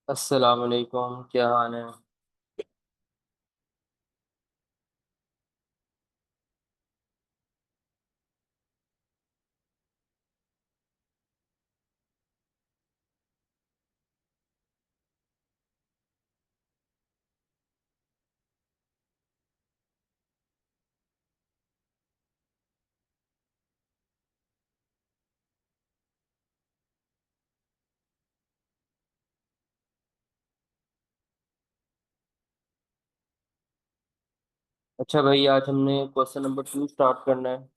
अस्सलाम वालेकुम, क्या हाल है। अच्छा भाई, आज हमने क्वेश्चन नंबर 2 स्टार्ट करना है।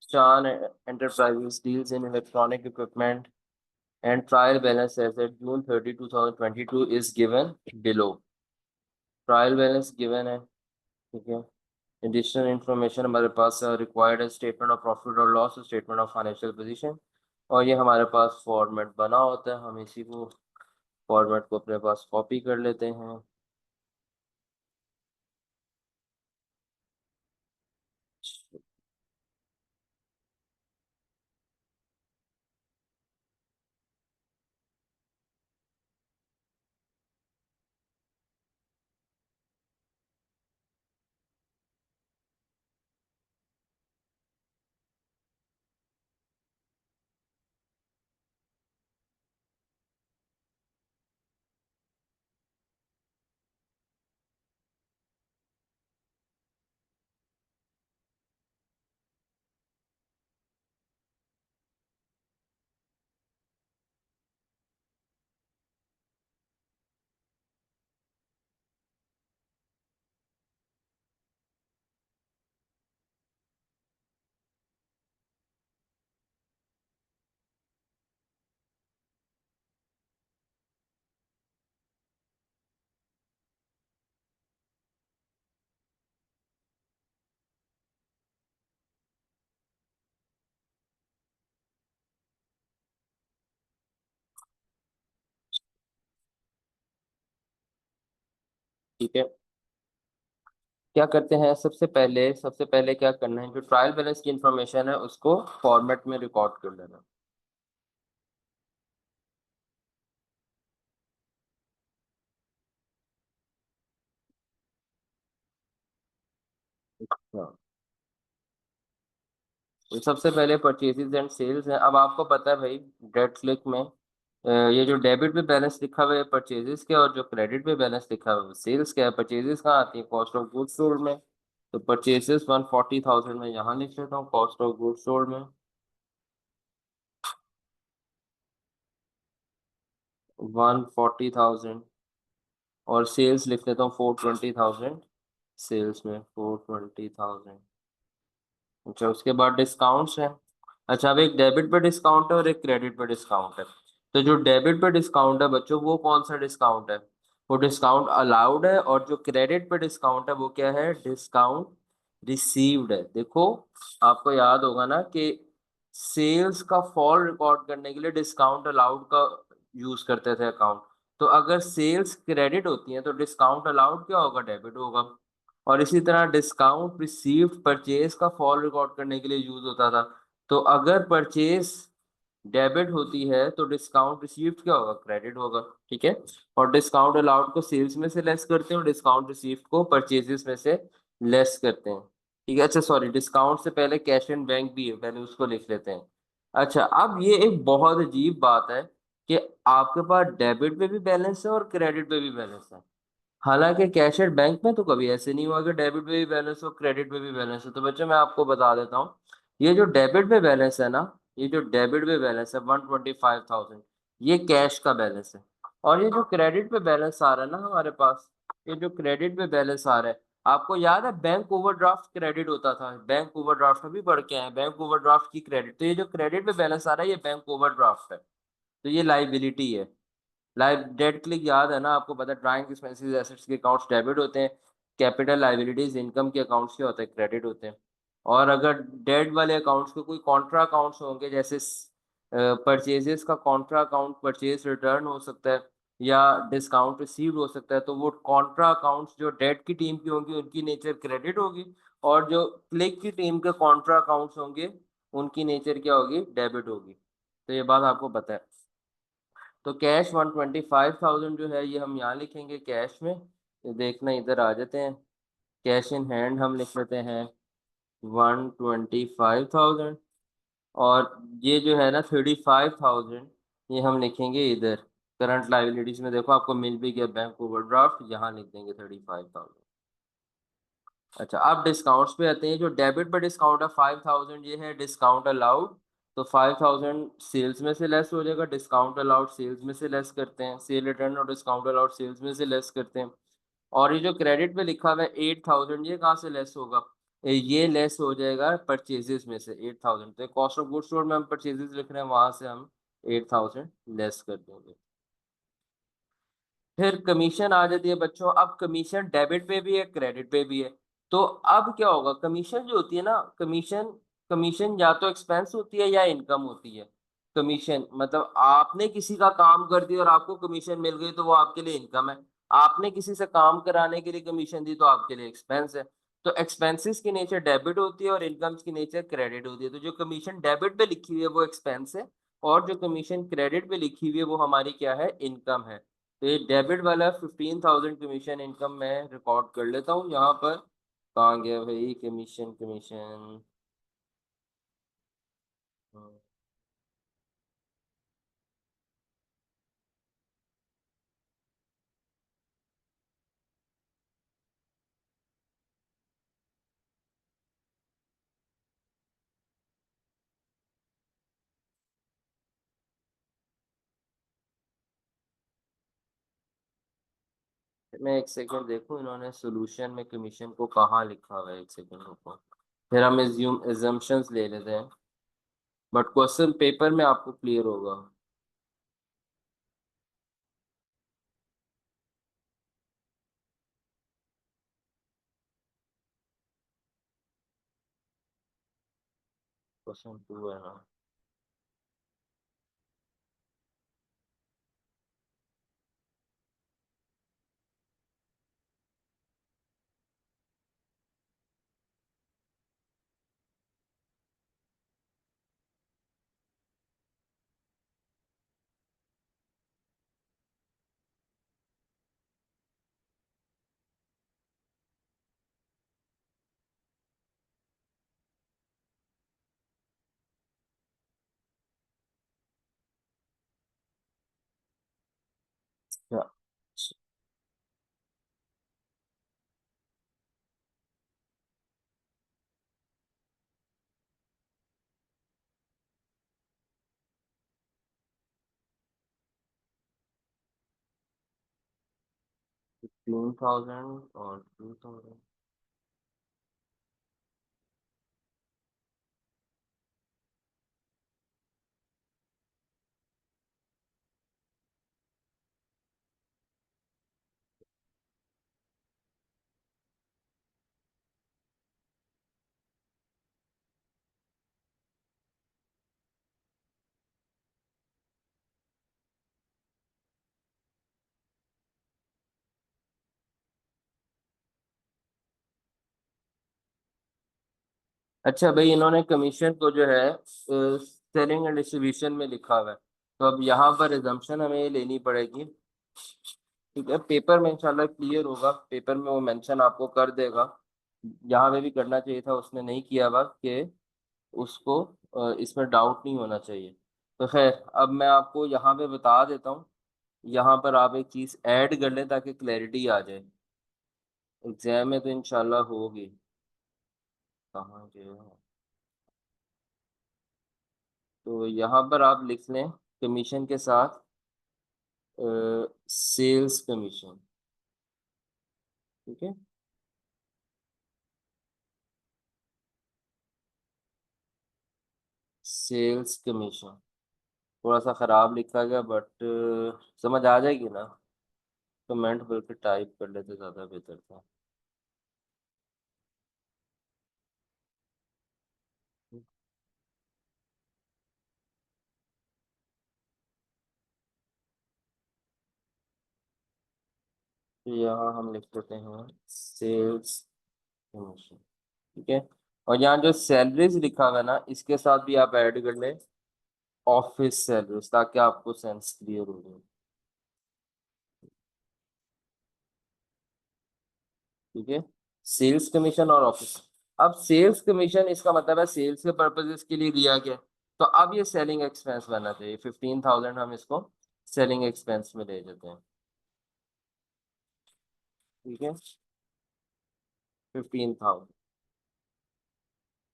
Chan Enterprises deals in electronic equipment and trial balance as at June 30, 2022 is given below। Trial balance given है, ठीक है। एडिशनल इंफॉर्मेशन हमारे पास रिक्वायर्ड है, स्टेटमेंट ऑफ प्रॉफिट और loss, statement of financial position. और ये हमारे पास फॉर्मेट बना होता है, हम इसी को फॉर्मेट को अपने पास कॉपी कर लेते हैं। ठीक है, क्या करते हैं, सबसे पहले क्या करना है, जो ट्रायल बैलेंस की इंफॉर्मेशन है उसको फॉर्मेट में रिकॉर्ड कर लेना। हाँ, तो सबसे पहले परचेजेस एंड सेल्स है। अब आपको पता है भाई, डेट स्लिप में ये जो डेबिट पे बैलेंस लिखा हुआ है परचेजेस के, और जो क्रेडिट पे बैलेंस लिखा हुआ है सेल्स का है। परचेजेस कहाँ आती है, कॉस्ट ऑफ गुड्स सोल्ड में। तो परचेजेस 140,000 में यहाँ लिख लेता हूँ कॉस्ट ऑफ गुड्स सोल्ड में। 140,000। और सेल्स लिख लेता हूँ 420,000। सेल्स में 420,000। अच्छा, उसके बाद डिस्काउंट्स है। अच्छा, अब एक डेबिट पे डिस्काउंट है और एक क्रेडिट पे डिस्काउंट है। तो जो डेबिट पे डिस्काउंट है बच्चों, वो कौन सा डिस्काउंट है, वो डिस्काउंट अलाउड है। और जो क्रेडिट पे डिस्काउंट है वो क्या है, डिस्काउंट रिसीव्ड है। देखो, आपको याद होगा ना कि सेल्स का फॉल रिकॉर्ड करने के लिए डिस्काउंट अलाउड का यूज करते थे अकाउंट। तो अगर सेल्स क्रेडिट होती है तो डिस्काउंट अलाउड क्या होगा, डेबिट होगा। और इसी तरह डिस्काउंट रिसीव्ड परचेज का फॉल रिकॉर्ड करने के लिए यूज होता था। तो अगर परचेज डेबिट होती है तो डिस्काउंट रिसीव्ड क्या होगा, क्रेडिट होगा। ठीक है। और डिस्काउंट अलाउड को सेल्स में से लेस करते हैं और डिस्काउंट रिसीव्ड को परचेजेस में से लेस करते हैं। ठीक है। अच्छा सॉरी, डिस्काउंट से पहले कैश एंड बैंक भी है, पहले उसको लिख लेते हैं। अच्छा, अब ये एक बहुत अजीब बात है कि आपके पास डेबिट पे भी बैलेंस है और क्रेडिट पे भी बैलेंस है। हालांकि कैश एट बैंक में तो कभी ऐसे नहीं हुआ कि डेबिट पे भी बैलेंस हो क्रेडिट पे भी बैलेंस हो। तो बच्चों, मैं आपको बता देता हूँ, ये जो डेबिट पे बैलेंस है ना, ये जो डेबिट पे बैलेंस है 125,000, ये कैश का बैलेंस है। और ये जो क्रेडिट पे बैलेंस आ रहा है ना हमारे पास, ये जो क्रेडिट पे बैलेंस आ रहा है, आपको याद है बैंक ओवरड्राफ्ट क्रेडिट होता था, बैंक ओवरड्राफ्ट अभी बढ़ के आए, बैंक ओवरड्राफ्ट की क्रेडिट। तो ये जो क्रेडिट पे बैलेंस आ रहा है ये बैंक ओवरड्राफ्ट है, तो ये लाइबिलिटी है। लाइव डेट क्लिक याद है ना आपको, पता है ड्राइंग एक्सपेंसेस एसेट्स के अकाउंट्स डेबिट होते हैं, कैपिटल लाइबिलिटीज इनकम के अकाउंट्स के होते हैं, क्रेडिट होते हैं। और अगर डेट वाले अकाउंट्स के कोई कॉन्ट्रा अकाउंट्स होंगे, जैसे परचेजेस का कॉन्ट्रा अकाउंट परचेज रिटर्न हो सकता है, या डिस्काउंट रिसीव्ड हो सकता है, तो वो कॉन्ट्रा अकाउंट्स जो डेट की टीम की होंगी उनकी नेचर क्रेडिट होगी, और जो क्लिक की टीम के कॉन्ट्रा अकाउंट्स होंगे उनकी नेचर क्या होगी, डेबिट होगी। तो ये बात आपको पता है। तो कैश 125,000 जो है ये हम यहाँ लिखेंगे कैश में। ये देखना इधर आ जाते हैं, कैश इन हैंड हम लिख लेते हैं 125,000। और ये जो है ना 35,000, ये हम लिखेंगे इधर करंट लाइबिलिटीज में। देखो आपको मिल भी गया बैंक ओवरड्राफ्ट, यहाँ लिख देंगे 35,000। अच्छा, अब डिस्काउंट्स पे आते हैं। जो डेबिट पे डिस्काउंट है 5,000, ये है डिस्काउंट अलाउड। तो 5,000 सेल्स में से लेस हो जाएगा, डिस्काउंट अलाउड सेल्स में से लेस करते हैं, सेल रिटर्न और डिस्काउंट अलाउड सेल्स में से लेस करते हैं। और ये जो क्रेडिट पे लिखा हुआ है 8,000, ये कहाँ से लेस होगा, ये लेस हो जाएगा परचेजेस में से 8,000। तो कॉस्ट ऑफ गुड्स सोल्ड में हम परचेजेस लिख रहे हैं, वहां से हम 8,000 लेस कर देंगे। फिर कमीशन आ जाती है बच्चों। अब कमीशन डेबिट पे भी है, क्रेडिट पे भी है। तो अब क्या होगा, कमीशन जो होती है ना, कमीशन कमीशन या तो एक्सपेंस होती है या इनकम होती है। कमीशन मतलब आपने किसी का काम कर दिया और आपको कमीशन मिल गई तो वो आपके लिए इनकम है। आपने किसी से काम कराने के लिए कमीशन दी तो आपके लिए एक्सपेंस है। तो एक्सपेंसेस की नेचर डेबिट होती है और इनकम की नेचर क्रेडिट होती है। तो जो कमीशन डेबिट पे लिखी हुई है वो एक्सपेंस है, और जो कमीशन क्रेडिट पे लिखी हुई है वो हमारी क्या है, इनकम है। तो ये डेबिट वाला 15,000 कमीशन इनकम मैं रिकॉर्ड कर लेता हूँ यहाँ पर। कहाँ गया भाई कमीशन, कमीशन। मैं एक सेकंड देखूँ इन्होंने सोल्यूशन में कमीशन को कहाँ लिखा हुआ है, एक सेकंड रुको। फिर हम एजम्पशंस ले लेते हैं, बट क्वेश्चन पेपर में आपको क्लियर होगा। क्वेश्चन 2 है ना। अच्छा, तीन थाउजेंड और 2,000। अच्छा भाई, इन्होंने कमीशन को जो है सेलिंग एंड डिस्ट्रीब्यूशन में लिखा हुआ है। तो अब यहाँ पर एजम्पशन हमें ये लेनी पड़ेगी। ठीक है, पेपर में इंशाल्लाह क्लियर होगा, पेपर में वो मेंशन आपको कर देगा। यहाँ पे भी करना चाहिए था, उसने नहीं किया हुआ कि उसको इसमें डाउट नहीं होना चाहिए। तो खैर अब मैं आपको यहाँ पे बता देता हूँ। यहाँ पर आप एक चीज़ ऐड कर लें ताकि क्लैरिटी आ जाए, एग्जाम में तो इंशाल्लाह होगी। कहाँ गया। तो यहाँ पर आप लिख लें कमीशन के साथ सेल्स कमीशन। ठीक है, सेल्स कमीशन थोड़ा सा खराब लिखा गया, बट समझ आ जाएगी ना। कमेंट करके टाइप कर लेते ज़्यादा बेहतर था। तो यहाँ हम लिख देते हैं सेल्स कमीशन। ठीक है। और यहाँ जो सैलरीज लिखा हुआ है ना, इसके साथ भी आप ऐड कर लें ऑफिस सैलरीज, ताकि आपको सेंस क्लियर हो जाए। ठीक है। सेल्स कमीशन और ऑफिस। अब सेल्स कमीशन इसका मतलब है सेल्स के पर्पजेस के लिए दिया गया, तो अब ये सेलिंग एक्सपेंस बनना चाहिए। 15,000 हम इसको सेलिंग एक्सपेंस में ले देते हैं। ठीक है। 15,000।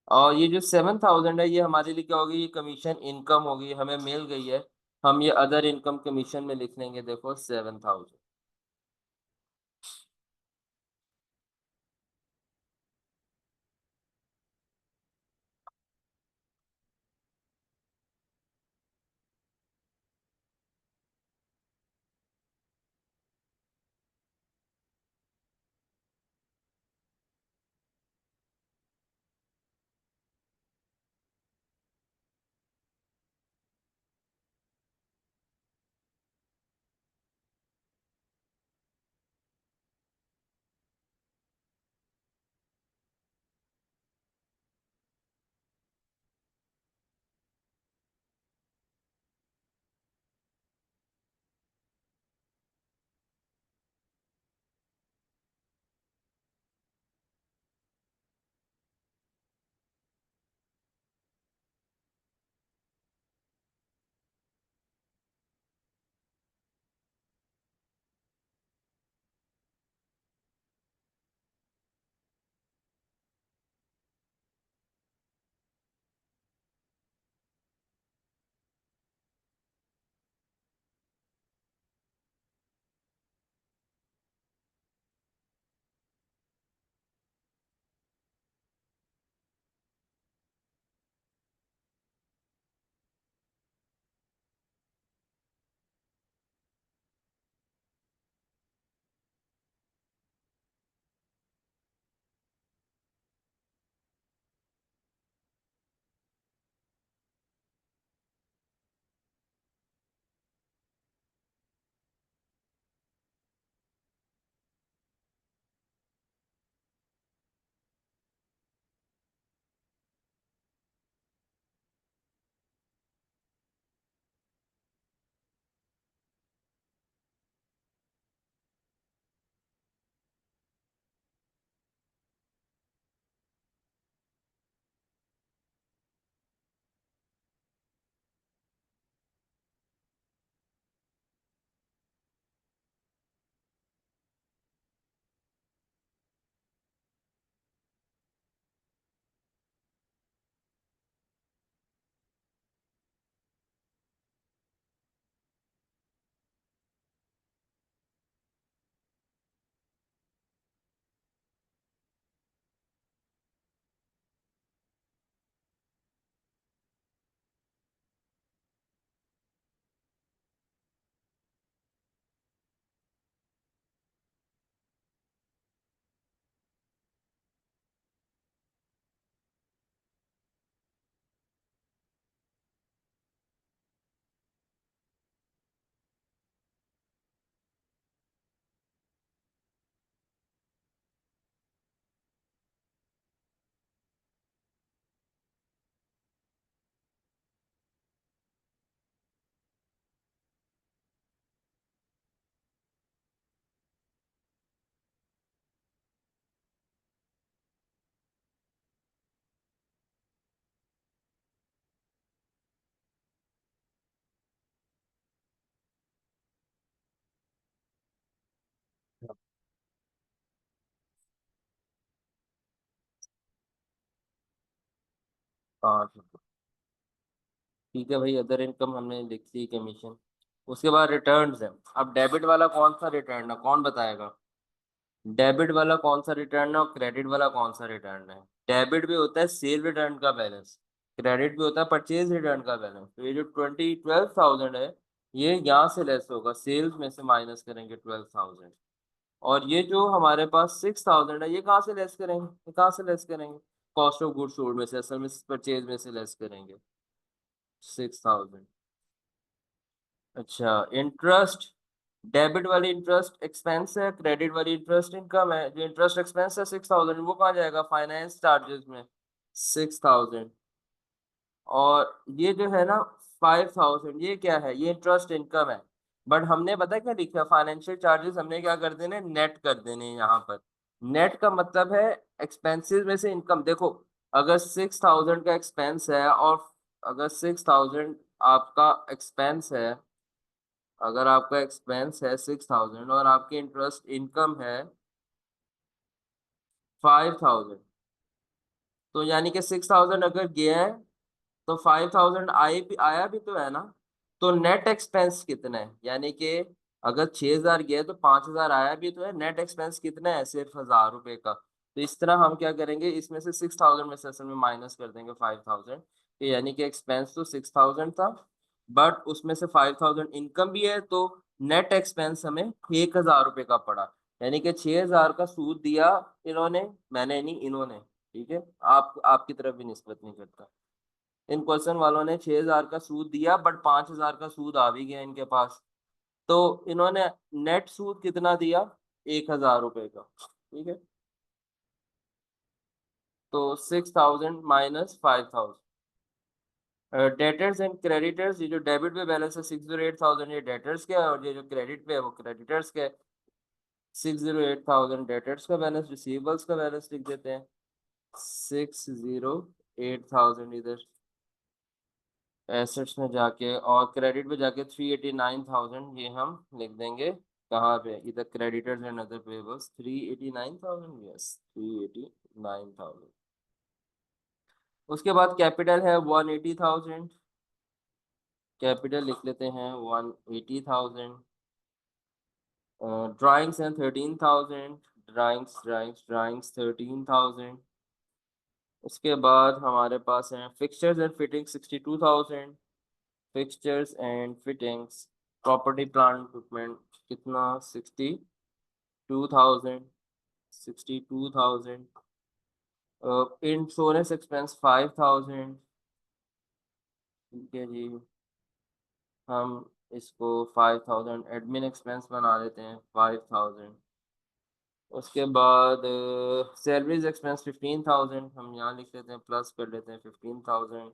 और ये जो 7,000 है, ये हमारे लिए क्या होगी, ये कमीशन इनकम होगी, हमें मिल गई है। हम ये अदर इनकम कमीशन में लिख लेंगे, देखो 7,000। हाँ ठीक है भाई, अदर इनकम हमने लिख दी कमीशन। उसके बाद रिटर्न्स है। अब डेबिट वाला कौन सा रिटर्न है, कौन बताएगा? डेबिट वाला कौन सा रिटर्न है और क्रेडिट वाला कौन सा रिटर्न है? डेबिट भी होता है सेल रिटर्न का बैलेंस, क्रेडिट भी होता है परचेज रिटर्न का बैलेंस। तो ये जो 12,000 है, ये यहाँ से लेस होगा, सेल्स में से माइनस करेंगे 12,000। और ये जो हमारे पास 6,000 है, ये कहाँ से लेस करेंगे, ये कहाँ से लेस करेंगे? कॉस्ट ऑफ गुड्स सोल्ड में से, असल में परचेज में से लेस करेंगे 6,000। अच्छा, इंटरेस्ट डेबिट वाली इंटरेस्ट एक्सपेंस है, क्रेडिट वाली इंटरेस्ट इनकम है। जो इंटरेस्ट एक्सपेंस है 6000 वो कहाँ जाएगा, फाइनेंस चार्जेस में 6000। और ये जो है ना 5000, ये क्या है, ये इंटरेस्ट इनकम है। बट हमने पता है क्या लिखा, फाइनेंशियल चार्जेस हमने क्या कर देने, नेट कर देने यहाँ पर। नेट का मतलब है एक्सपेंसेस में से इनकम। देखो अगर 6000 का एक्सपेंस है और अगर 6000 आपका एक्सपेंस है, अगर आपका एक्सपेंस है 6000 और आपकी इंटरेस्ट इनकम है 5000, तो यानी कि 6000 अगर गया है तो 5000 आए भी, आया भी तो है ना। तो नेट एक्सपेंस कितना है, यानी कि अगर 6000 गया तो 5000 आया भी तो है, नेट एक्सपेंस कितना है, सिर्फ 1000 रुपए का। तो इस तरह हम क्या करेंगे, इसमें से 6000 में से असल में माइनस कर देंगे 5000, यानी कि एक्सपेंस तो 6000 था, बट उसमें से 5000 इनकम भी है, तो नेट एक्सपेंस हमें 1000 रुपए का पड़ा। यानी कि 6000 का सूद दिया इन्होंने, मैंने नहीं, इन्होंने। ठीक है, आप आपकी तरफ भी निस्बत नहीं करता। इन क्वेश्चन वालों ने 6000 का सूद दिया, बट 5000 का सूद आ भी गया इनके पास। तो इन्होंने नेट सूद कितना दिया, 1000 रुपए का। ठीक है, तो 6000 माइनस 5000। डेटर्स एंड क्रेडिटर्स, ये जो डेबिट पे बैलेंस है 608000, ये डेटर्स का है, और ये जो क्रेडिट पे है वो क्रेडिटर्स का है। 608000 डेटर्स का बैलेंस, रिसीवेबल्स का बैलेंस लिख देते हैं 608000 इधर एसेट्स में जाके, और क्रेडिट पे जाके 389000 ये हम लिख देंगे। कहाँ पे, इधर creditors and other payables 389000, yes 389000। उसके बाद कैपिटल है 180000, कैपिटल लिख लेते हैं 180000। ड्राइंग्स हैं 13000, ड्राइंग्स 13000। उसके बाद हमारे पास हैं fixtures and fitting 62000, fixtures and fittings. Property plant equipment कितना, 62000, 62000। Insurance expense 5000। ठीक है जी, हम इसको 5000 एडमिन एक्सपेंस बना देते हैं 5000। उसके बाद सैलरीज एक्सपेंस 15000, हम यहाँ लिख लेते हैं, प्लस कर लेते हैं 15000।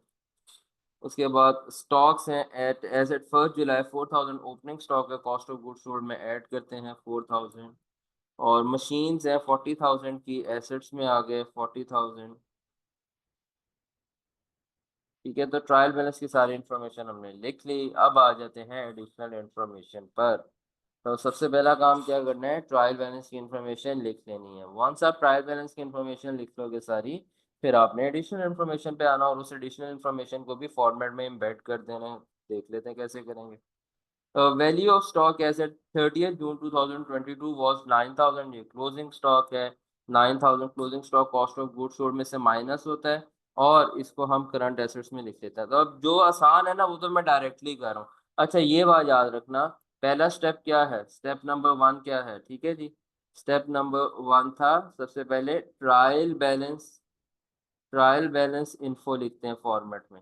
उसके बाद स्टॉक्स हैं एट एज एट 1 जुलाई 4000, ओपनिंग स्टॉक है, कॉस्ट ऑफ गुड्स सोल्ड में ऐड करते हैं 4000। और मशीन्स है 40000 की, एसेट्स में आ गए 40000। ठीक है, तो ट्रायल बैलेंस की सारी इन्फॉर्मेशन हमने लिख ली। अब आ जाते हैं एडिशनल इन्फॉर्मेशन पर। तो सबसे पहला काम क्या करना है, ट्रायल बैलेंस की इन्फॉर्मेशन लिख लेनी है। वंस आप ट्रायल बैलेंस की इन्फॉर्मेशन लिख लोगे सारी, फिर आपने एडिशनल इन्फॉर्मेशन पे आना और उस एडिशनल इन्फॉर्मेशन को भी फॉर्मेट में एम्बेड कर देना है। देख लेते हैं कैसे करेंगे। Value of stock as at 30th June 2022 was 9000, ये क्लोजिंग स्टॉक है 9000। Closing stock cost of goods sold में से माइनस होता है, और इसको हम करंट एसेट्स में लिख लेते हैं। तो अब जो आसान है ना वो तो मैं डायरेक्टली कर रहा हूँ। अच्छा ये बात याद रखना, पहला स्टेप क्या है, स्टेप नंबर 1 क्या है, ठीक है जी। स्टेप नंबर 1 था सबसे पहले ट्रायल बैलेंस इन्फो लिखते हैं फॉर्मेट में।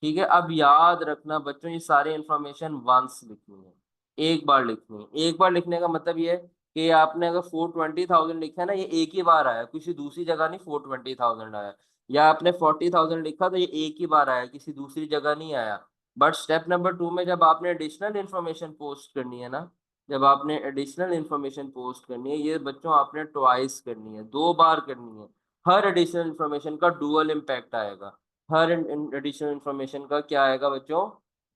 ठीक है, अब याद रखना बच्चों, ये सारी इंफॉर्मेशन वंस लिखनी है, एक बार लिखनी है। एक बार लिखने का मतलब ये है कि आपने अगर 420,000 लिखा है ना, ये एक ही बार आया, किसी दूसरी जगह नहीं 420,000 आया। या आपने 40,000 लिखा तो ये एक ही बार आया, किसी दूसरी जगह नहीं आया। बट स्टेप नंबर 2 में जब आपने एडिशनल इन्फॉर्मेशन पोस्ट करनी है ना, जब आपने एडिशनल इन्फॉर्मेशन पोस्ट करनी है, ये बच्चों आपने ट्वाइस करनी है, 2 बार करनी है। हर एडिशनल इन्फॉर्मेशन का डुअल इम्पैक्ट आएगा। हर एडिशनल इंफॉर्मेशन का क्या आएगा बच्चों,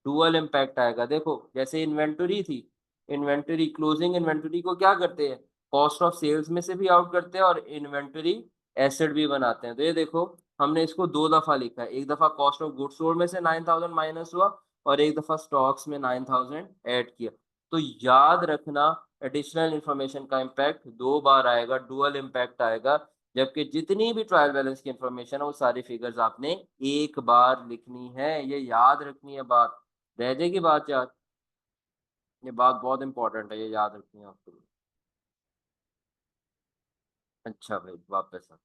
डुअल इम्पैक्ट आएगा। देखो जैसे इन्वेंटरी थी, इन्वेंटरी क्लोजिंग इन्वेंटरी को क्या करते हैं, कॉस्ट ऑफ सेल्स में से भी आउट करते हैं और इन्वेंटरी एसेट भी बनाते हैं। तो ये देखो हमने इसको 2 दफा लिखा है, एक दफा कॉस्ट ऑफ गुड्स सोल्ड में से 9000 माइनस हुआ, और एक दफा स्टॉक्स में 9000 ऐड किया। तो याद रखना एडिशनल इंफॉर्मेशन का इम्पैक्ट 2 बार आएगा, डुअल इम्पैक्ट आएगा। जबकि जितनी भी ट्रायल बैलेंस की इंफॉर्मेशन है वो सारी फिगर्स आपने एक बार लिखनी है, ये याद रखनी है बात। रह जाएगी बात याद, ये बात बहुत इंपॉर्टेंट है, ये याद रखनी है आपको। अच्छा भाई वापस आ,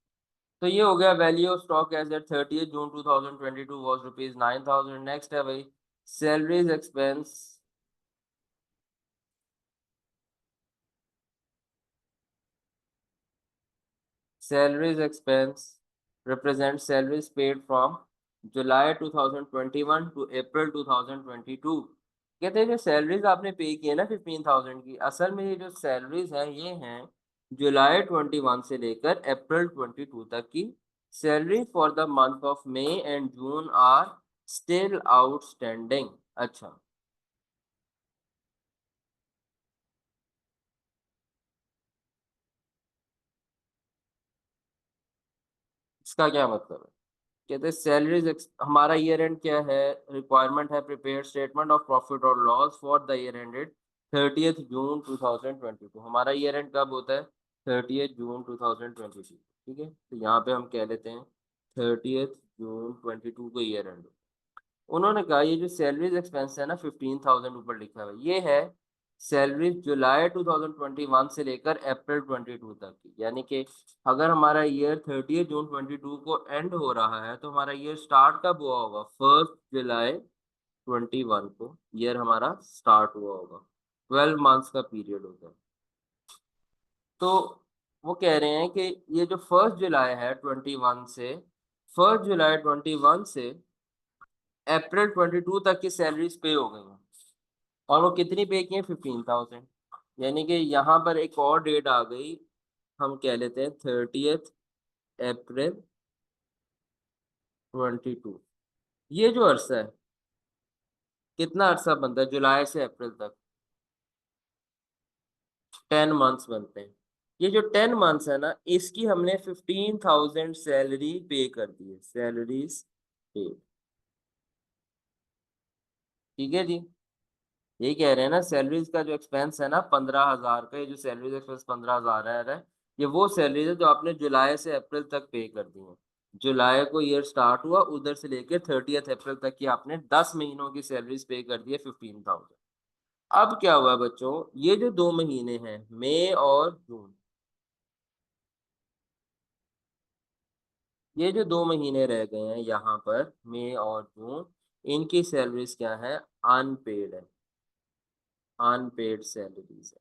तो ये हो गया value of stock as at 30th June 2022 was rupees 9000। Next है भाई salaries expense. Salaries expense represent salaries paid from July 2021 to April 2022। कहते हैं जो सैलरीज आपने पे की है ना 15,000 की, असल में ये जो सैलरीज हैं ये हैं जुलाई 21 से लेकर अप्रैल 22 तक की। Salary for the month of May and June are still outstanding. अच्छा, इसका क्या मतलब है? कहते हैं सैलरीज हमारा ईयर एंड क्या है, रिक्वायरमेंट है प्रिपेयर स्टेटमेंट ऑफ प्रॉफिट और loss for the year ended 30th जून 2022। हमारा ईयर एंड कब होता है? 30th जून 2022। ठीक है, तो यहाँ पे हम कह लेते हैं 30th जून 22 को ईयर एंड। उन्होंने कहा ये जो सैलरीज एक्सपेंस है ना 15,000 ऊपर लिखा हुआ है, ये है सैलरीज जुलाई 2021 से लेकर अप्रैल 22 तक की। यानी कि अगर हमारा ईयर 30 जून 22 को एंड हो रहा है तो हमारा ईयर स्टार्ट कब हुआ होगा? 1 जुलाई 21 को ईयर हमारा स्टार्ट हुआ होगा। 12 मंथ्स का पीरियड होता है। तो वो कह रहे हैं कि ये जो 1 जुलाई है 21 से, 1 जुलाई 21 से अप्रैल 22 तक की सैलरीज पे हो गई हैं। और वो कितनी पे की है? 15,000। यानी कि यहाँ पर एक और डेट आ गई, हम कह लेते हैं 30th अप्रैल 22। ये जो अरसा है, कितना अरसा बनता है जुलाई से अप्रैल तक? 10 मंथ्स बनते हैं। ये जो 10 मंथ्स है ना, इसकी हमने 15,000 सैलरी पे कर दी है, सैलरीज पे। ठीक है जी, यही कह रहे हैं ना, सैलरीज का जो एक्सपेंस है ना 15,000 का, ये जो सैलरीज एक्सपेंस 15,000 है, ये वो सैलरीज है जो आपने जुलाई से अप्रैल तक पे कर दी है। जुलाई को ईयर स्टार्ट हुआ, उधर से लेकर 30th अप्रैल तक की आपने 10 महीनों की सैलरीज पे कर दी है 15,000। अब क्या हुआ बच्चों, ये जो 2 महीने हैं मई और जून, ये जो 2 महीने रह गए हैं यहाँ पर मई और जून, इनकी सैलरीज क्या है? अनपेड है, अनपेड सैलरीज है।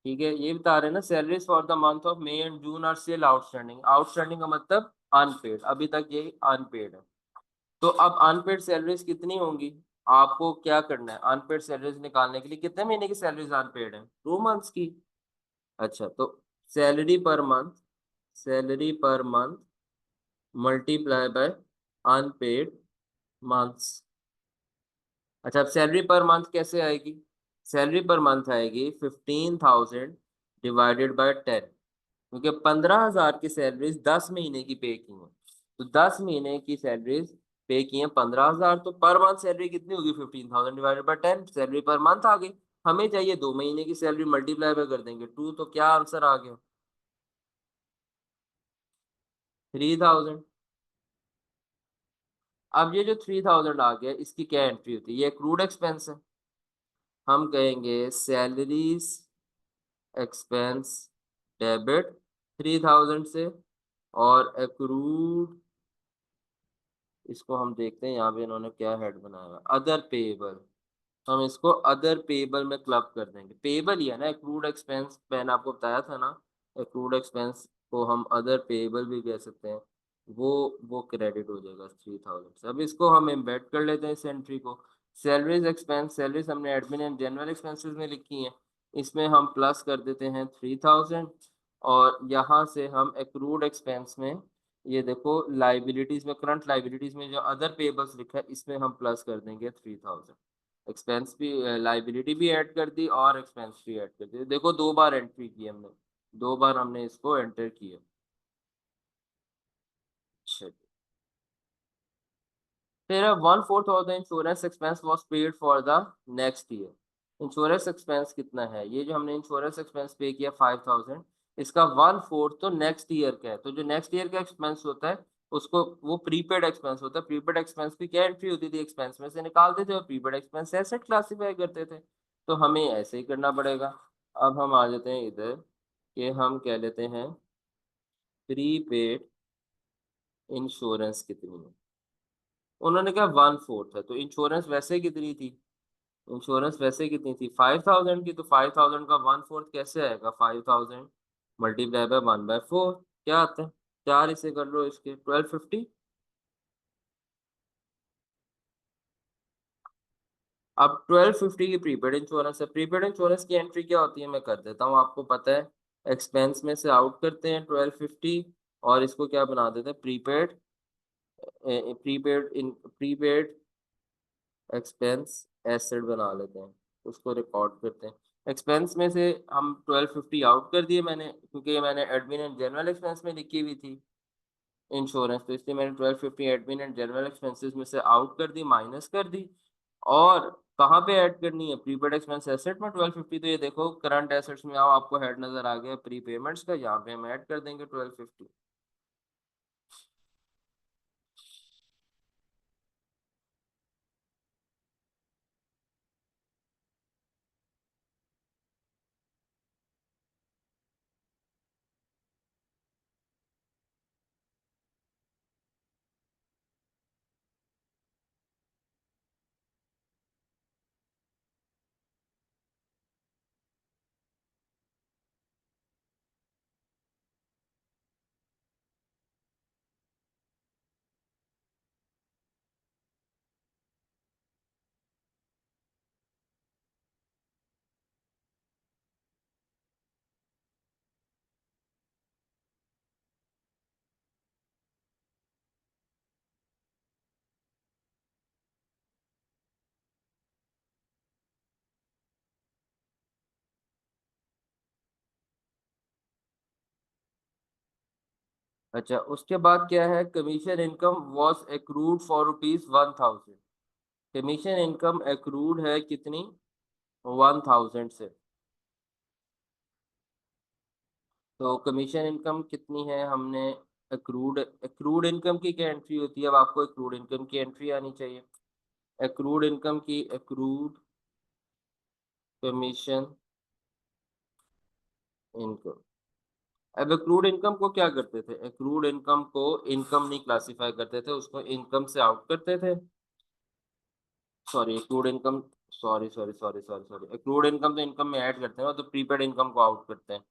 ठीक है, ये बता रहे हैं ना salaries for the month of May and June are still outstanding. Outstanding का मतलब अनपेड, अभी तक ये अनपेड है। तो अब अनपेड सैलरीज कितनी होंगी? आपको क्या करना है, अनपेड सैलरीज निकालने के लिए कितने महीने की सैलरीज अनपेड है? 2 मंथ्स की। अच्छा, तो salary per month, salary per month multiply by unpaid months. अच्छा, अब सैलरी पर मंथ कैसे आएगी? सैलरी पर मंथ आएगी 15,000 डिवाइडेड बाय 10। क्योंकि 15,000 की सैलरीज 10 महीने की पे की हैं, तो 10 महीने की सैलरीज पे की हैं 15,000, तो पर मंथ सैलरी कितनी होगी? 15,000 divided by 10, salary per month आ गई। हमें चाहिए 2 महीने की सैलरी, मल्टीप्लाई में कर देंगे 2, तो क्या आंसर आ गया? 3,000। अब ये जो 3,000 आ गया, इसकी क्या एंट्री होती है? ये एक्रूड एक्सपेंस है। हम कहेंगे सैलरीज एक्सपेंस डेबिट 3,000 से, और एक्रूड, इसको हम देखते हैं यहाँ पे इन्होंने क्या हेड बनाया है, अदर पेएबल। हम इसको अदर पेएबल में क्लब कर देंगे। पेएबल ही है ना, एक्रूड एक्सपेंस मैंने आपको बताया था ना, एक्रूड एक्सपेंस को हम अदर पेएबल भी कह सकते हैं। वो क्रेडिट हो जाएगा 3,000 से। अब इसको हम एम्बेड कर लेते हैं इस एंट्री को। सैलरीज एक्सपेंस, सैलरीज हमने एडमिन एंड जनरल एक्सपेंसेस में लिखी हैं, इसमें हम प्लस कर देते हैं 3,000। और यहाँ से हम एक्रूड एक्सपेंस में, ये देखो लाइबिलिटीज में, करंट लाइबिलिटीज में जो अदर पेबल्स लिखा है, इसमें हम प्लस कर देंगे 3,000। एक्सपेंस भी, लाइबिलिटी भी ऐड कर दी और एक्सपेंस भी ऐड कर दी। देखो 2 बार एंट्री की हमने, 2 बार हमने इसको एंटर किया। अच्छा, फिर 1/4 of the insurance expense was paid for the next year. Insurance expense कितना है? ये जो हमने इंश्योरेंस एक्सपेंस पे किया 5,000, इसका 1/4 तो नेक्स्ट ईयर का है। तो जो नेक्स्ट ईयर का एक्सपेंस होता है उसको, वो प्रीपेड एक्सपेंस होता है। प्रीपेड एक्सपेंस की क्या एंट्री होती थी? एक्सपेंस में से निकालते थे और प्रीपेड एक्सपेंस एसेट क्लासीफाई करते थे। तो हमें ऐसे ही करना पड़ेगा। अब हम आ जाते हैं इधर, कि हम कह लेते हैं प्रीपेड इंश्योरेंस कितनी है। उन्होंने कहा 1/4 है, तो इंश्योरेंस वैसे कितनी थी? इंश्योरेंस वैसे कितनी थी? 5,000 की। तो 5,000 का 1/4 कैसे आएगा? 5,000 मल्टीप्लाई बाय 1/4 क्या आता है, 4 इसे कर लो इसके 1250। अब 1250 की प्रीपेड इंश्योरेंस है। प्रीपेड इंश्योरेंस की एंट्री क्या होती है मैं कर देता हूँ, आपको पता है। एक्सपेंस में से आउट करते हैं 1250 और इसको क्या बना देते हैं, प्रीपेड, प्रीपेड एक्सपेंस एसेट बना लेते हैं, उसको रिकॉर्ड करते हैं। एक्सपेंस में से हम 1250 आउट कर दिए मैंने, क्योंकि ये मैंने एडमिन एंड जनरल एक्सपेंस में लिखी हुई थी इंश्योरेंस, तो इसलिए मैंने 1250 एडमिन एंड जनरल एक्सपेंसेस में से आउट कर दी, माइनस कर दी। और कहाँ पे ऐड करनी है, प्रीपेड एक्सपेंस एसेट में 1250। तो ये देखो करंट एसेट्स में आओ, आपको हेड नजर आ गया प्री पेमेंट्स का, यहाँ पे हम ऐड कर देंगे 1250। अच्छा, उसके बाद क्या है, commission income was accrued for rupees 1000। Commission income accrued है कितनी, 1000 से। तो कमीशन इनकम कितनी है हमने, एक्रूड, एक्रूड इनकम की क्या एंट्री होती है, अब आपको एक्रूड इनकम की एंट्री आनी चाहिए। एक्रूड इनकम की, एक्रूड कमीशन इनकम। अब एक्रूड इनकम को क्या करते थे, एक्रूड इनकम को इनकम नहीं क्लासिफाई करते थे, उसको इनकम से आउट करते थे। Sorry accrued income, sorry accrued income तो इनकम में ऐड करते हैं, तो प्रीपेड इनकम को आउट करते हैं।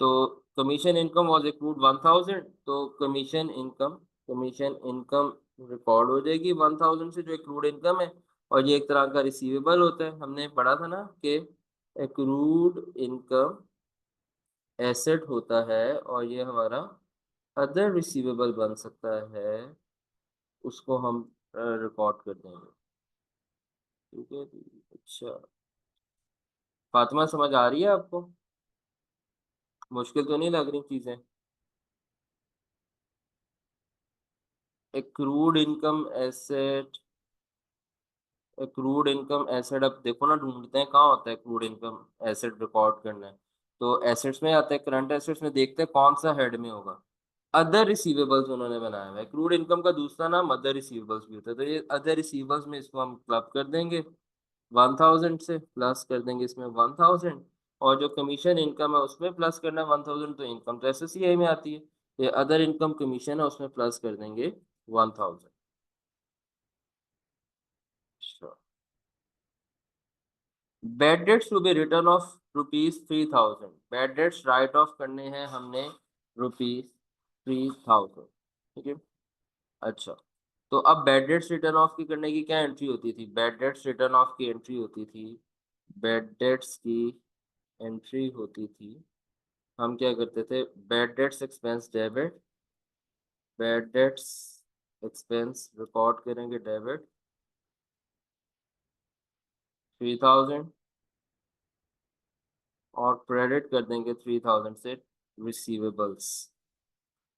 तो कमीशन इनकम वाज एक्रूड 1000, तो कमीशन इनकम रिकॉर्ड हो जाएगी 1000 से, जो एक्रूड इनकम है। और ये एक तरह का रिसीवेबल होता है, हमने पढ़ा था ना कि एक्रूड इनकम एसेट होता है और ये हमारा अदर रिसीवेबल बन सकता है, उसको हम रिकॉर्ड कर देंगे। ठीक है जी। अच्छा, फातिमा समझ आ रही है आपको, मुश्किल तो नहीं लग रही चीजें। Accrued income asset, accrued income asset, अब देखो ना ढूंढते हैं कहाँ होता है एक्रूड इनकम एसेट रिकॉर्ड करना है। तो एसेट्स में आता है, करंट एसेट्स में देखते हैं कौन सा हेड में होगा। अदर रिसीवेबल्स उन्होंने बनाया हुआ है, क्रूड इनकम का दूसरा नाम अदर रिसीवेबल्स भी होता है, तो ये अदर रिसीवेबल्स में इसको हम क्लब कर देंगे 1000 से, प्लस कर देंगे इसमें 1000। और जो कमीशन इनकम है उसमें प्लस करना है 1000, तो इनकम तो एसएससीआई में आती है, ये अदर इनकम कमीशन है उसमें प्लस कर देंगे 1000। Bad debts to be written of rupees 3000, bad debts write off करने हैं हमने रुपीज 3000। ठीक है। अच्छा, तो अब बैड डेट्स रिटर्न ऑफ की करने की क्या एंट्री होती थी, बैड डेट्स रिटर्न ऑफ की एंट्री होती थी, बैड डेट्स की एंट्री होती थी, हम क्या करते थे, bad debts expense debit, bad debts expense record करेंगे डेबिट 3000, और क्रेडिट कर देंगे 3000 से रिसीवेबल्स।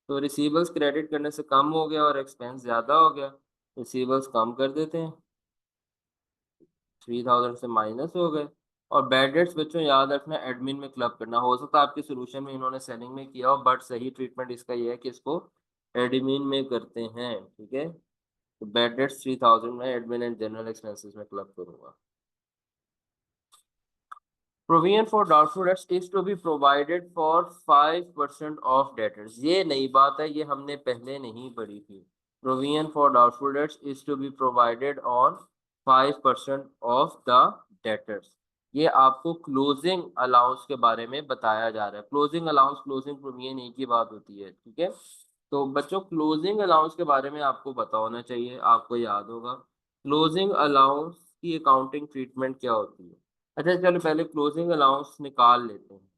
तो रिसीवेबल्स क्रेडिट करने से कम हो गया और एक्सपेंस ज़्यादा हो गया, रिसीवेबल्स कम कर देते हैं, 3000 से माइनस हो गए। और बैड डेट्स बच्चों याद रखना एडमिन में क्लब करना, हो सकता है आपके सोल्यूशन में इन्होंने सेलिंग में किया हो, बट सही ट्रीटमेंट इसका ये है कि इसको एडमिन में करते हैं। ठीक है, तो बैड डेट्स 3000 में एडमिन एंड जनरल एक्सपेंसेस में क्लब करूंगा। Provision for doubtful debts is to be provided for 5% of debtors, ये नई बात है, ये हमने पहले नहीं पढ़ी थी। Provision for doubtful debts is to be provided on 5% of the debtors. ये आपको क्लोजिंग अलाउंस के बारे में बताया जा रहा है। क्लोजिंग अलाउंस क्लोजिंग प्रोविजन एक ही बात होती है, ठीक है। तो बच्चों क्लोजिंग अलाउंस के बारे में आपको पता होना चाहिए, आपको याद होगा क्लोजिंग अलाउंस की अकाउंटिंग ट्रीटमेंट क्या होती है। अच्छा चलो पहले क्लोजिंग अलाउंस निकाल लेते हैं।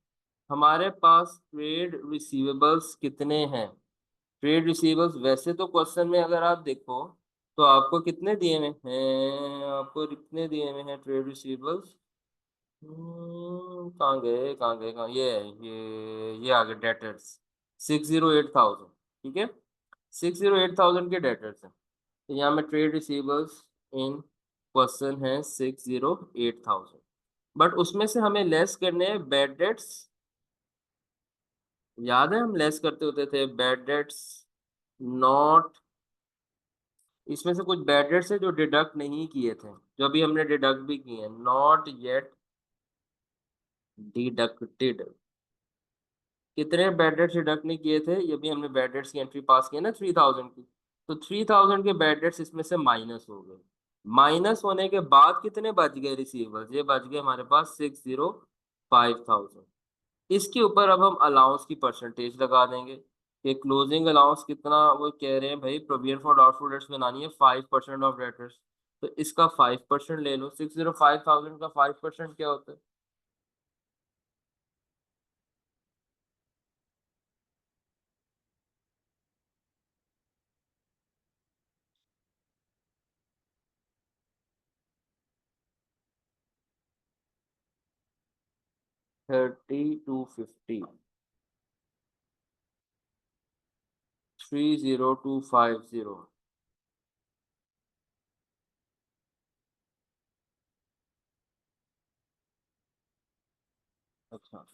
हमारे पास ट्रेड रिसीवेबल्स कितने हैं। ट्रेड रिसीवेबल्स वैसे तो क्वेश्चन में अगर आप देखो तो आपको कितने दिए हुए हैं, आपको कितने दिए हुए हैं ट्रेड रिसीवेबल्स। कहाँ ये है, ये आ गए डेटर्स 608,000, ठीक है। 608,000 के डेटर्स हैं। तो यहाँ में ट्रेड रिसीवर्स इन क्वेश्चन है 608,000, बट उसमें से हमें लेस करने हैं बैड डेट्स। याद है हम लेस करते होते थे बैड डेट्स नॉट, इसमें से कुछ बैड डेट्स है जो डिडक्ट नहीं किए थे, जो अभी हमने डिडक्ट भी किए हैं, नॉट येट डिडक्टेड। कितने बैड डेट्स डिडक्ट नहीं किए थे, ये भी हमने बैड डेट्स की एंट्री पास की है ना 3,000 की। तो 3,000 के बैड डेट्स इसमें से माइनस हो गए। माइनस होने के बाद कितने बच गए रिसीवर्स, ये बच गए हमारे पास 605,000। इसके ऊपर अब हम अलाउंस की परसेंटेज लगा देंगे कि क्लोजिंग अलाउंस कितना, वो कह रहे हैं भाई प्रोविजन फॉर डाउटफुल डेट्स बनानी है 5% ऑफ डेटर्स। तो इसका 5% ले लो, 605,000 का 5% क्या होता है। 3250, 30250। अच्छा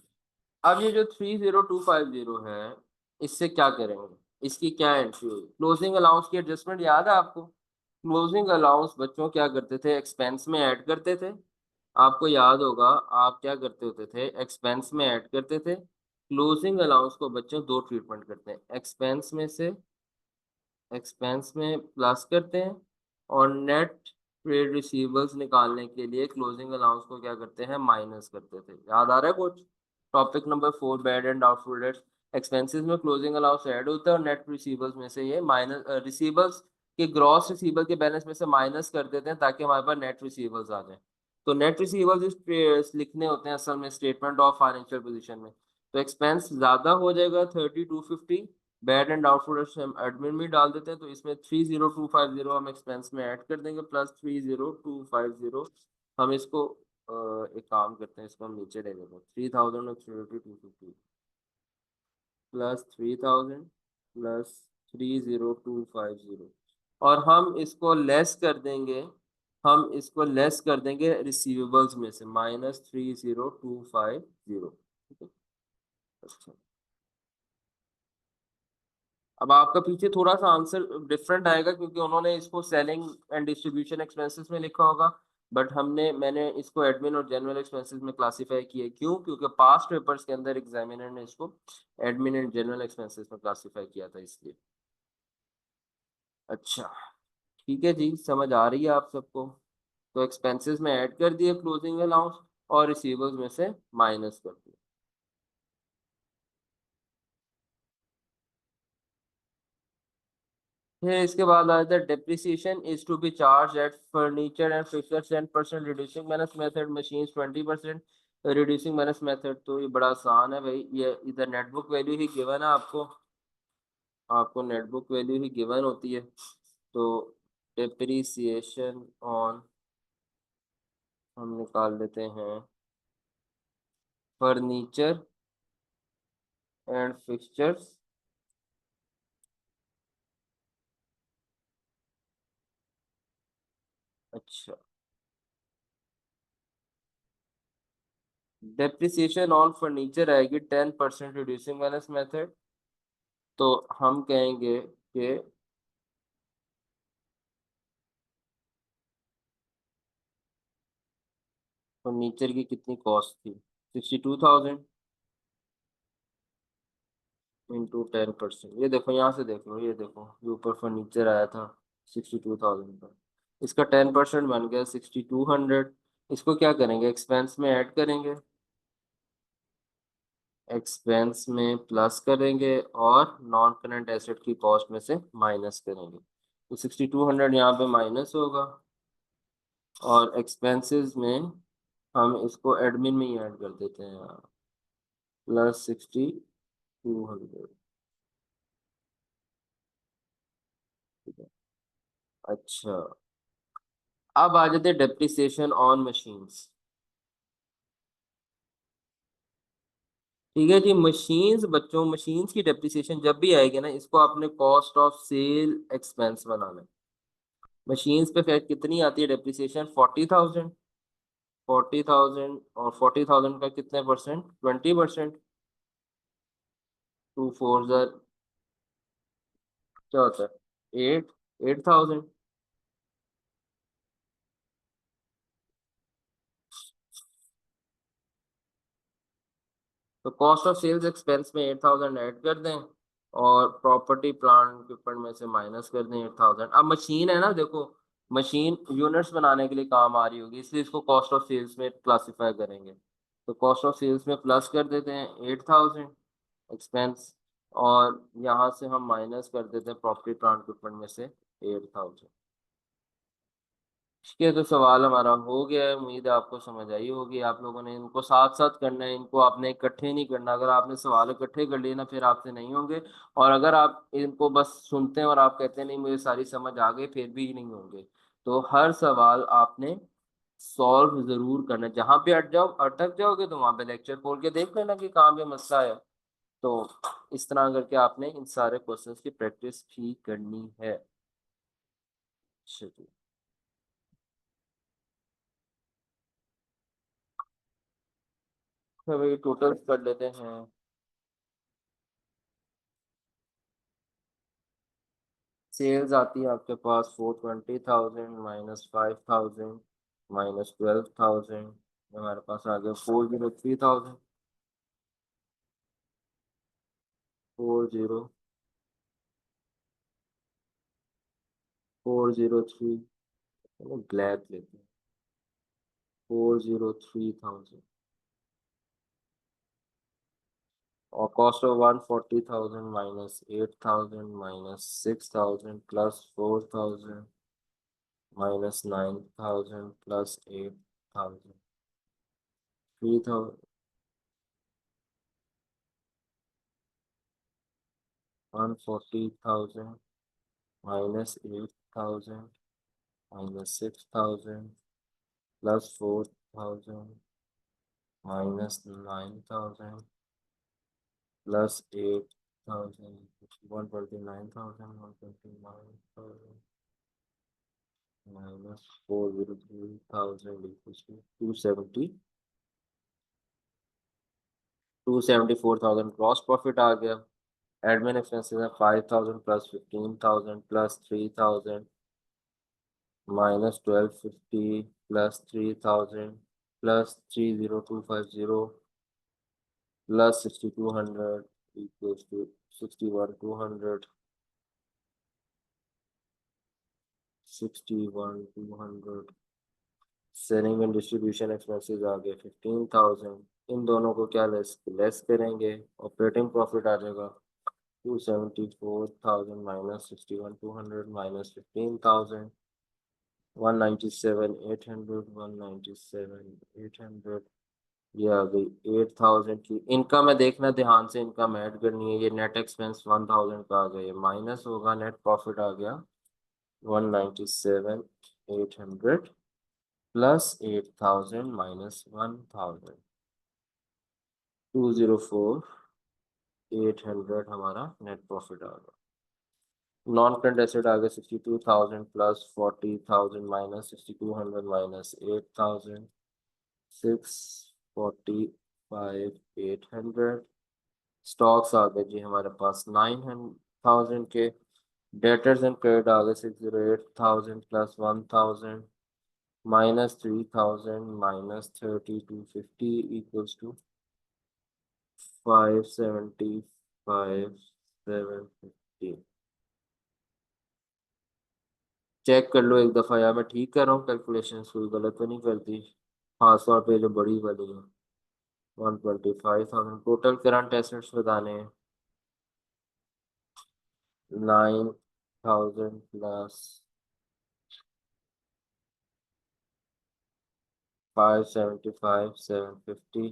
अब ये जो 30250 है, इससे क्या करेंगे, इसकी क्या एंट्री हुई। क्लोजिंग अलाउंस की एडजस्टमेंट याद है आपको। क्लोजिंग अलाउंस बच्चों क्या करते थे, एक्सपेंस में ऐड करते थे। आपको याद होगा आप क्या करते होते थे, एक्सपेंस में ऐड करते थे। क्लोजिंग अलाउंस को बच्चों दो ट्रीटमेंट करते हैं, एक्सपेंस में से एक्सपेंस में प्लस करते हैं, और नेट ट्रेड रिसीवेबल्स निकालने के लिए क्लोजिंग अलाउंस को क्या करते हैं, माइनस करते थे। याद आ रहा है कुछ। Topic number 4 bad and doubtful debts. Expenses में क्लोजिंग अलाउंस ऐड होता है और नेट रिसीवेबल्स में से ये माइनस, रिसीवेबल्स के ग्रॉस रिसीवेबल के बैलेंस में से माइनस कर देते हैं ताकि हमारे पास नेट रिसीवेबल्स आ जाए। तो नेट रिसीवेबल्स लिखने होते हैं असल में स्टेटमेंट ऑफ फाइनेंशियल पोजीशन में। तो एक्सपेंस ज्यादा हो जाएगा 3250, बैड एंड डाउटफुल हम एडमिन में डाल देते हैं, तो इसमें 30250 हम एक्सपेंस में ऐड कर देंगे प्लस 30250। हम इसको एक काम करते हैं, इसको हम नीचे ले लेते हैं 3000 और 30250 प्लस 3000 प्लस 30250, और हम इसको लेस कर देंगे, हम इसको लेस कर देंगे रिसीवेबल्स में से -30250, ठीक है। अच्छा अब आपका पीछे थोड़ा सा आंसर डिफरेंट आएगा क्योंकि उन्होंने इसको सेलिंग एंड डिस्ट्रीब्यूशन एक्सपेंसेस में लिखा होगा, बट मैंने इसको एडमिन और जनरल एक्सपेंसेस में क्लासिफाई किया। क्यों, क्योंकि पास्ट पेपर्स के अंदर एग्जामिनर ने इसको एडमिन एंड जनरल एक्सपेंसेस में क्लासिफाई किया था, इसलिए। अच्छा ठीक है जी, समझ आ रही है आप सबको। तो एक्सपेंसेस में ऐड कर दिए क्लोजिंग अलाउंस, और रिसीवर्स में से माइनस कर दिया। फिर इसके बाद आ जाता है depreciation is to be charge at furniture and fixtures 10%, reducing minus method machines 20%, reducing minus method. तो ये बड़ा आसान है भाई, ये इधर नेटबुक वैल्यू ही गिवन है आपको, आपको नेटबुक वैल्यू ही गिवन होती है। तो डेप्रिसिएशन ऑन, हम निकाल लेते हैं फर्नीचर एंड फिक्सचर्स। अच्छा डेप्रिसिएशन ऑन फर्नीचर आएगी 10%, रिड्यूसिंग माइनस मेथड। तो हम कहेंगे कि फर्नीचर की कितनी कॉस्ट थी, 62,000 इंटू 10%। ये देखो यहाँ से देख लो, ये देखो ये ऊपर फर्नीचर आया था 62,000 का, इसका 10% बन गया 6,200। इसको क्या करेंगे, एक्सपेंस में ऐड करेंगे, एक्सपेंस में प्लस करेंगे और नॉन करंट एसेट की कॉस्ट में से माइनस करेंगे। तो 6200 यहाँ पे माइनस होगा, और एक्सपेंसेस में हम इसको एडमिन में ही ऐड कर देते हैं यहाँ, प्लस 6200। अच्छा, अब आ जाते हैं डेप्रिसिएशन ऑन मशीन्स। ठीक है जी, मशीन्स बच्चों, मशीन्स की डेप्रिसिएशन जब भी आएगी ना, इसको आपने कॉस्ट ऑफ सेल एक्सपेंस बनाना है। मशीन्स पे फिर कितनी आती है डेप्रिसिएशन, 40,000। 40,000 और 40,000 का कितने परसेंट, 20%। 2 4 क्या होता है, 8,000। तो कॉस्ट ऑफ सेल्स एक्सपेंस में 8,000 ऐड कर दें, और प्रॉपर्टी प्लांट इक्विपमेंट में से माइनस कर दें 8,000। अब मशीन है ना, देखो मशीन यूनिट्स बनाने के लिए काम आ रही होगी, इसलिए इसको कॉस्ट ऑफ सेल्स में क्लासिफाई करेंगे। तो कॉस्ट ऑफ सेल्स में प्लस कर देते हैं 8,000 एक्सपेंस, और यहाँ से हम माइनस कर देते हैं प्रॉपर्टी प्लांट इक्विपमेंट में से 8,000। ठीक है, तो सवाल हमारा हो गया है, उम्मीद है आपको समझ आई होगी। आप लोगों ने इनको साथ साथ करना है, इनको आपने इकट्ठे नहीं करना। अगर आपने सवाल इकट्ठे कर लिए ना, फिर आपसे नहीं होंगे। और अगर आप इनको बस सुनते हैं और आप कहते हैं नहीं मुझे सारी समझ आ गई, फिर भी नहीं होंगे। तो हर सवाल आपने सॉल्व जरूर करना है। जहाँ पे अटक जाओगे तो वहां पे लेक्चर खोल के देख लेना कि कहाँ पे मसला है। तो इस तरह करके आपने इन सारे क्वेश्चंस की प्रैक्टिस भी करनी है। चलिए, अभी टोटल कर लेते हैं। सेल्स आती है आपके पास 420,000 माइनस 5,000 माइनस 12,000, हमारे पास आ गया 403,000। 403, ब्लैक लेते हैं, 403,000। और cost of 140,000 minus 8,000 minus 6,000 plus 4,000 minus 9,000 plus 8,000, 3,000, 140,000 minus 8,000 minus 6,000 plus 4,000 minus 9,000 plus 8,000, 129,000, 129,000 minus 403,000 equals to 274,000 gross profit आ गया। एडमिन एक्सपेंसेस है 5,000 plus 15,000 plus 3,000 minus 1250 plus 3,000 plus 30250 plus 6200 equals to 61,200, 61,200। Selling and distribution expenses आ गए 15,000। इन दोनों को क्या less करेंगे, operating profit आ जाएगा 274,000 माइनस 61,200 माइनस 15,000, 197,800, 197,800। ये आ गई 8,000 की इनकम है। देखना ध्यान से, इनकम ऐड करनी है। ये नेट एक्सपेंस 1,000 का आ गया, ये माइनस होगा, नेट प्रॉफिट आ गया 197,800 प्लस 8,000 माइनस 1,000, 204,800 हमारा नेट प्रॉफिट आ गया। नॉन करंट एसेट आ गया 62,000 प्लस 40,000 माइनस 6,200 माइनस 8,000, 645,800। स्टॉक्स आ गए जी हमारे पास 9,000 के। डेटर्स एंड क्रेडिट आ गए 608,000 plus 1,000 minus 3,000 minus 3250 equals to 575,750। Check कर लो एक दफा यार, मैं ठीक कर रहा हूँ कैलकुलेशन, कोई गलत तो नहीं करती। हाँ 100 रुपये जो बड़ी वाली है। 125,000 टोटल करंट एसेट्स बताने हैं। 9,000 plus 575 750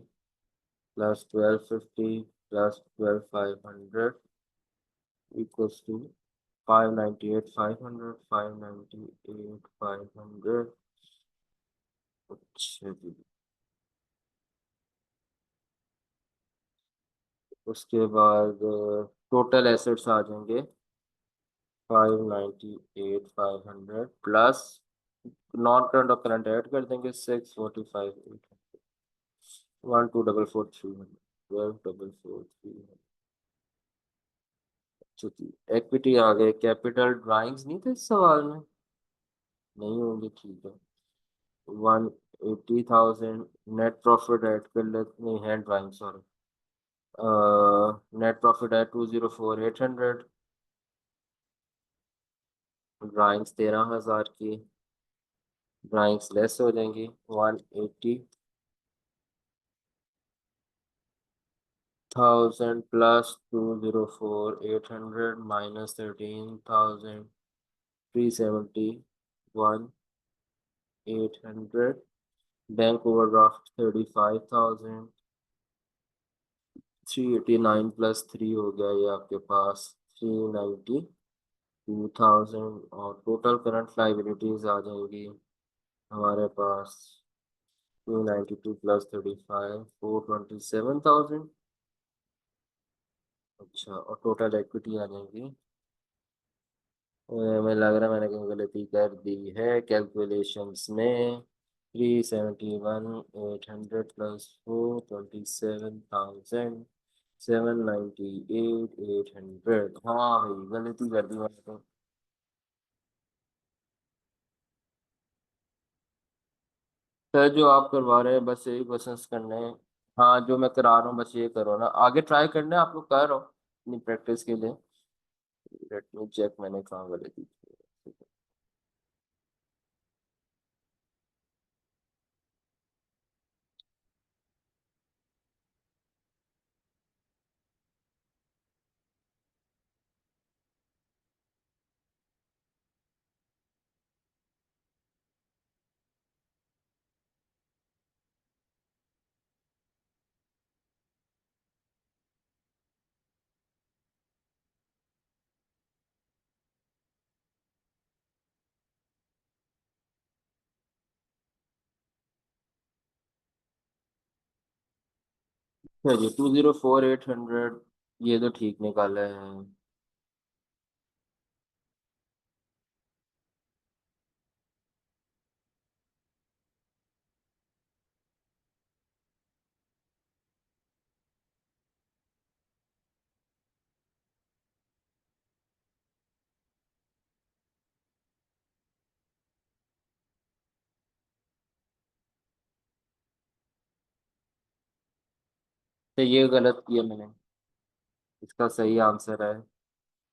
plus 1250 plus 12,500 equals to 598 500 598 500। अच्छा जी। उसके बाद टोटल एसेट्स आ जाएंगे 598 500 प्लस नॉन करंट और करंट ऐड कर देंगे 645 1244 300 1244 300। अच्छा जी। इक्विटी आ गए, कैपिटल ड्राइंग्स नहीं थे इस सवाल में, नहीं होंगे ठीक है। 180,000 नेट प्रॉफिट ऐड कर लेते, नहीं है ड्राइंग सॉरी। नेट प्रॉफिट है 204 800। ड्राइंग्स 13,000 की, ड्राइंग्स लेस हो जाएंगी 180,000 plus 204 800 minus 13,371 800। Bank overdraft 35,389 plus 3 हो गया ये आपके पास 392,000। और टोटल करंट लाइबिलिटीज आ जाएंगी हमारे पास 292 प्लस 35 427,000। अच्छा और टोटल इक्विटी आ जाएगी, हमें लग रहा है मैंने कहीं गलती कर दी है कैलकुलेशंस में। 371 800 प्लस 427,798 हाँ भाई गलती कर दी मैंने तो। सर जो आप करवा रहे हैं बस यही क्वेश्चंस करने हैं। हाँ जो मैं करा रहा हूँ बस ये करो ना, आगे ट्राई करना है आप लोग कर रहे हो अपनी प्रैक्टिस के लिए। लेट मी चेक मैंने कहाँ गलती की। अच्छा जी 204 800 ये तो ठीक निकाला है। तो ये गलत किया मैंने, इसका सही आंसर है,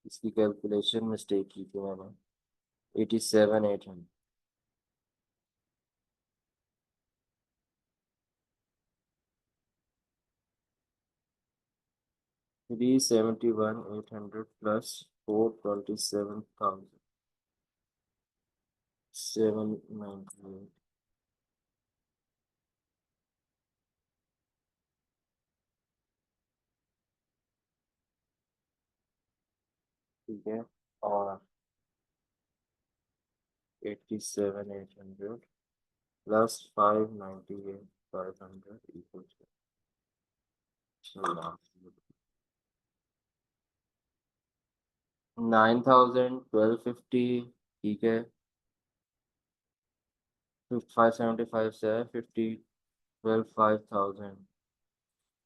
इसकी कैलकुलेशन मिस्टेक की थी मैंने। 87 800। 371 800 प्लस 427,798। ठीक है। और 87 800 प्लस 598 500 इक्वल टू 9,000 1250। ठीक है। 575 से 5,000।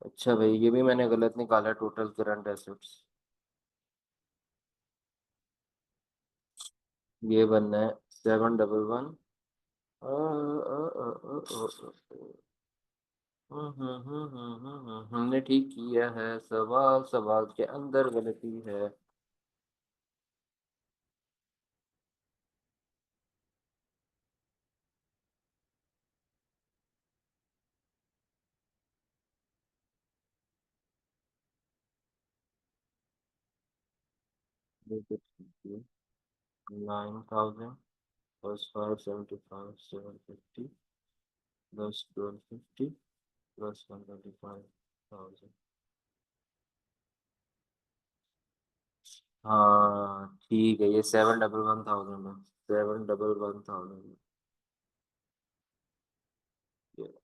अच्छा भाई ये भी मैंने गलत निकाला टोटल करंट एसेट्स। ये बनना है 711। हमने ठीक किया है, सवाल सवाल के अंदर गलती है। 9,000 plus 575, 750 plus 1250 plus 125,000। हाँ ठीक है, ये 711,000 है। 711,000।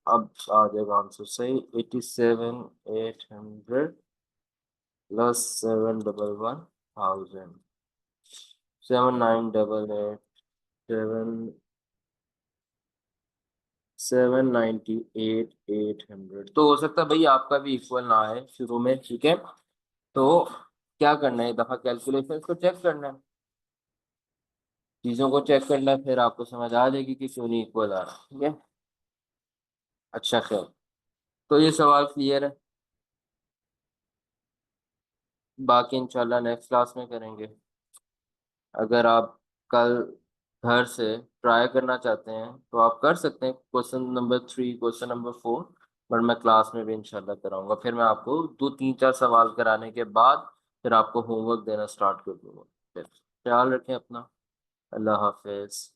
अब आ जाएगा आंसर सही। 87,800 प्लस 711,000। 7,988 798,800। तो हो सकता है भाई आपका भी इक्वल ना आए शुरू में, ठीक है। तो क्या करना है, एक दफा कैलकुलेशन को चेक करना है, चीजों को चेक करना है, फिर आपको समझ आ जाएगी कि क्यों नहीं इक्वल आ रहा, ठीक है। अच्छा खैर, तो ये सवाल क्लियर है। बाकी इंशाल्लाह नेक्स्ट क्लास में करेंगे। अगर आप कल घर से ट्राई करना चाहते हैं तो आप कर सकते हैं, question number 3, question number 4। But मैं क्लास में भी इंशाल्लाह कराऊंगा, फिर मैं आपको 2 3 4 सवाल कराने के बाद फिर आपको होमवर्क देना स्टार्ट कर दूंगा। फिर ख्याल रखें अपना। अल्लाह हाफिज।